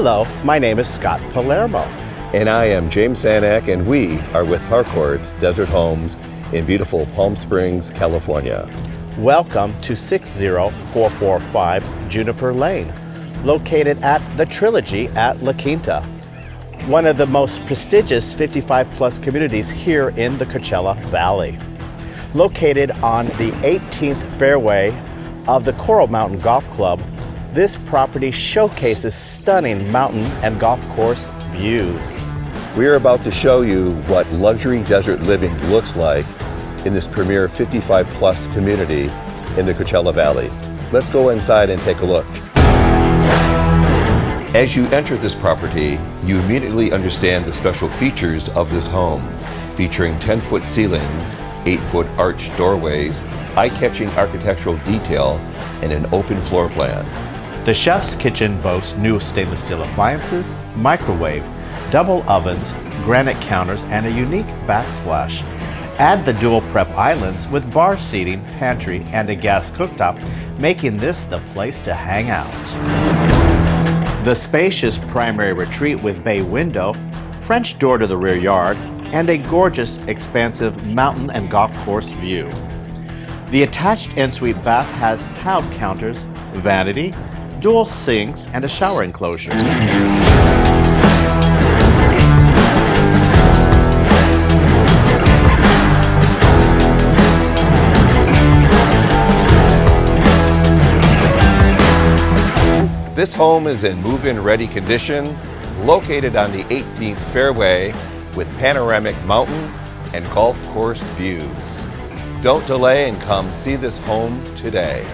Hello, my name is Scott Palermo. And I am James Sanak, and we are with Harcourt's Desert Homes in beautiful Palm Springs, California. Welcome to 60445 Juniper Lane, located at the Trilogy at La Quinta, one of the most prestigious 55-plus communities here in the Coachella Valley. Located on the 18th fairway of the Coral Mountain Golf Club, this property showcases stunning mountain and golf course views. We are about to show you what luxury desert living looks like in this premier 55-plus community in the Coachella Valley. Let's go inside and take a look. As you enter this property, you immediately understand the special features of this home, featuring 10-foot ceilings, 8-foot arched doorways, eye-catching architectural detail, and an open floor plan. The chef's kitchen boasts new stainless steel appliances, microwave, double ovens, granite counters, and a unique backsplash. Add the dual prep islands with bar seating, pantry, and a gas cooktop, making this the place to hang out. The spacious primary retreat with bay window, French door to the rear yard, and a gorgeous, expansive mountain and golf course view. The attached ensuite bath has tiled counters, vanity, dual sinks, and a shower enclosure. This home is in move-in ready condition, located on the 18th fairway with panoramic mountain and golf course views. Don't delay and come see this home today.